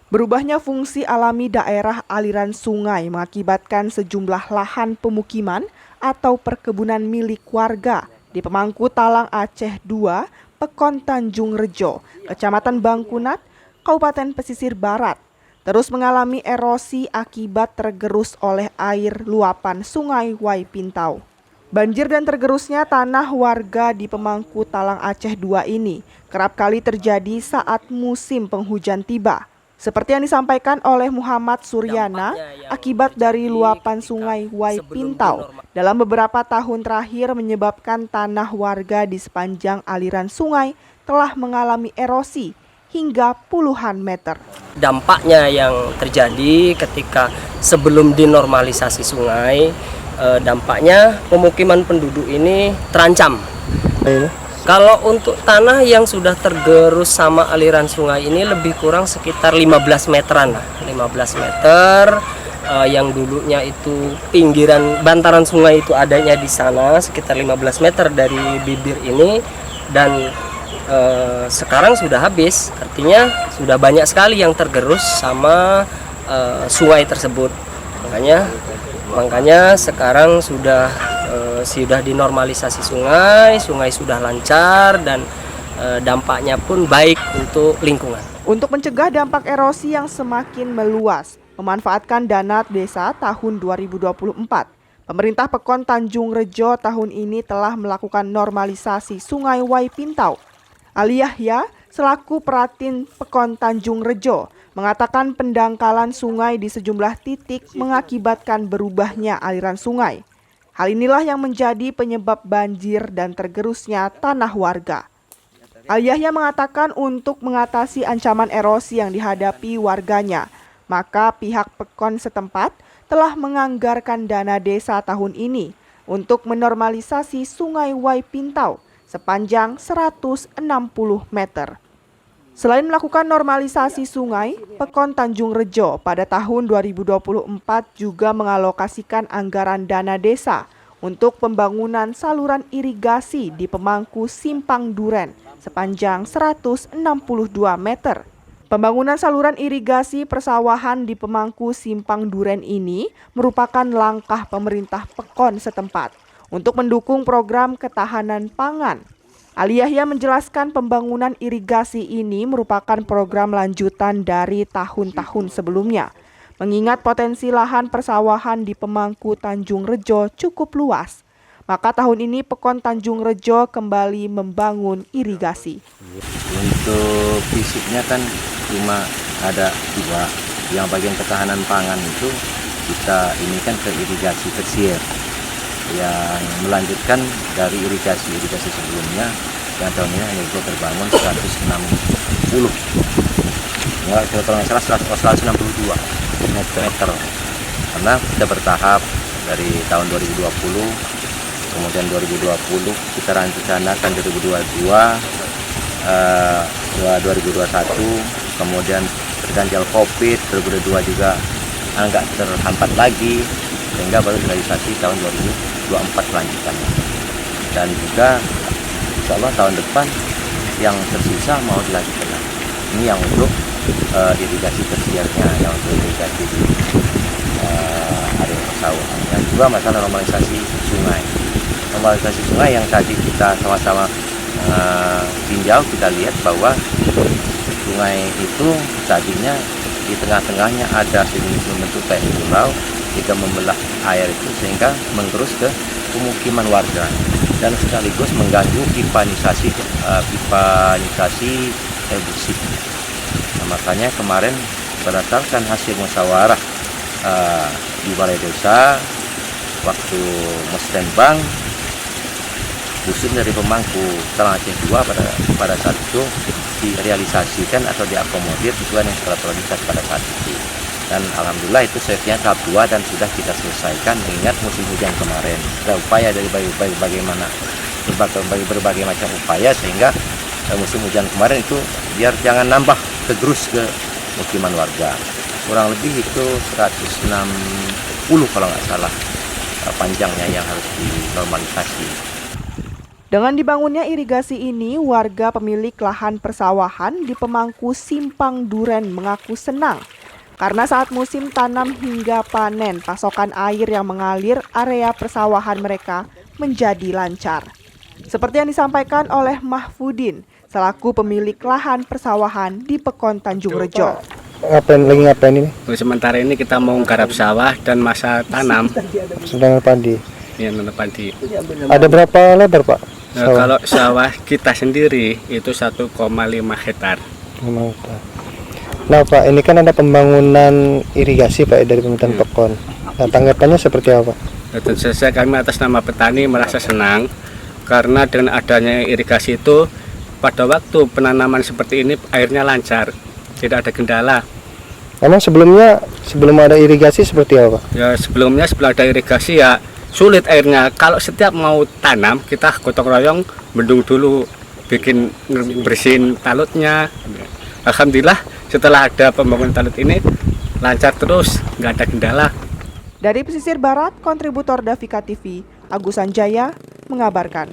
Berubahnya fungsi alami daerah aliran sungai mengakibatkan sejumlah lahan pemukiman atau perkebunan milik warga di Pemangku Talang Aceh II, Pekon Tanjung Rejo, Kecamatan Bangkunat, Kabupaten Pesisir Barat, terus mengalami erosi akibat tergerus oleh air luapan Sungai Wai Pintau. Banjir dan tergerusnya tanah warga di Pemangku Talang Aceh II ini kerap kali terjadi saat musim penghujan tiba. Seperti yang disampaikan oleh Muhammad Suryana, akibat dari luapan Sungai Wai Pintau dalam beberapa tahun terakhir menyebabkan tanah warga di sepanjang aliran sungai telah mengalami erosi hingga puluhan meter. Dampaknya yang terjadi ketika sebelum dinormalisasi sungai, dampaknya pemukiman penduduk ini terancam. Kalau untuk tanah yang sudah tergerus sama aliran sungai ini lebih kurang sekitar 15 meteran lah. 15 meter yang dulunya itu pinggiran bantaran sungai itu adanya di sana sekitar 15 meter dari bibir ini, dan sekarang sudah habis. Artinya sudah banyak sekali yang tergerus sama sungai tersebut. Makanya sekarang sudah dinormalisasi sungai sudah lancar dan dampaknya pun baik untuk lingkungan. Untuk mencegah dampak erosi yang semakin meluas, memanfaatkan dana desa tahun 2024, pemerintah Pekon Tanjung Rejo tahun ini telah melakukan normalisasi Sungai Wai Pintau. Ali Yahya, selaku Peratin Pekon Tanjung Rejo, mengatakan pendangkalan sungai di sejumlah titik mengakibatkan berubahnya aliran sungai. Hal inilah yang menjadi penyebab banjir dan tergerusnya tanah warga. Ali Yahya mengatakan untuk mengatasi ancaman erosi yang dihadapi warganya, maka pihak Pekon setempat telah menganggarkan dana desa tahun ini untuk menormalisasi Sungai Wai Pintau sepanjang 160 meter. Selain melakukan normalisasi sungai, Pekon Tanjung Rejo pada tahun 2024 juga mengalokasikan anggaran dana desa untuk pembangunan saluran irigasi di Pemangku Simpang Duren sepanjang 162 meter. Pembangunan saluran irigasi persawahan di Pemangku Simpang Duren ini merupakan langkah pemerintah Pekon setempat untuk mendukung program ketahanan pangan. Ali Yahya menjelaskan pembangunan irigasi ini merupakan program lanjutan dari tahun-tahun sebelumnya. Mengingat potensi lahan persawahan di Pemangku Tanjung Rejo cukup luas, maka tahun ini Pekon Tanjung Rejo kembali membangun irigasi. Untuk fisiknya kan cuma ada dua. Yang bagian ketahanan pangan itu kita ini kan ke irigasi tersier, yang melanjutkan dari irigasi sebelumnya yang tahun ini hanya itu terbangun 160 kalau nggak salah 162 meter, karena kita bertahap dari tahun 2020, kemudian 2020 kita rencanakan 2022, 2021, kemudian terganjal COVID, 2022 juga agak terhampat lagi, sehingga baru realisasi tahun 2024 lanjutannya. Dan juga insya Allah tahun depan yang tersisa mau dilanjutkan. Ini yang untuk irigasi tersiernya, yang untuk irigasi di area persawahan. Dan juga masalah normalisasi sungai. Normalisasi sungai yang tadi kita sama-sama tinjau, kita lihat bahwa sungai itu tadinya di tengah-tengahnya ada sedikit membentuk kayak pulau, jika membelah air itu sehingga mengerus ke pemukiman warga dan sekaligus mengganggu pipanisasi air bersih. Nah, makanya kemarin berdasarkan hasil musyawarah di Balai Desa waktu musrenbang, usul dari Pemangku Talang Aceh II pada saat itu direalisasikan atau diakomodir sesuai dengan skala prioritas pada saat itu. Dan alhamdulillah itu selesainya tahap 2 dan sudah kita selesaikan mengingat musim hujan kemarin. Ada upaya dari berbagai macam upaya sehingga musim hujan kemarin itu biar jangan nambah tergerus ke mukiman warga. Kurang lebih itu 160 kalau nggak salah panjangnya yang harus dinormalisasi. Dengan dibangunnya irigasi ini, warga pemilik lahan persawahan di pemangku Simpang Duren mengaku senang. Karena saat musim tanam hingga panen, pasokan air yang mengalir area persawahan mereka menjadi lancar. Seperti yang disampaikan oleh Mahfudin, selaku pemilik lahan persawahan di Pekon Tanjung Rejo. Ngapain ini? Sementara ini kita mau garap sawah dan masa tanam. Sedang padi. Ya, nanam padi. Ada berapa lebar, Pak? Kalau sawah kita sendiri itu 1,5 hektar. Nah, Pak, ini kan ada pembangunan irigasi, Pak, dari pemerintahan Pekon. Nah, tanggapannya seperti apa? Tentu saja kami atas nama petani merasa senang karena dengan adanya irigasi itu pada waktu penanaman seperti ini airnya lancar, tidak ada kendala. Emang sebelum ada irigasi seperti apa? Ya sebelum ada irigasi ya sulit airnya. Kalau setiap mau tanam kita gotong royong bendung dulu, bikin bersihin talutnya. Alhamdulillah setelah ada pembangunan talut ini lancar terus, nggak ada kendala. Dari pesisir barat, kontributor Davika TV, Agus Sanjaya mengabarkan.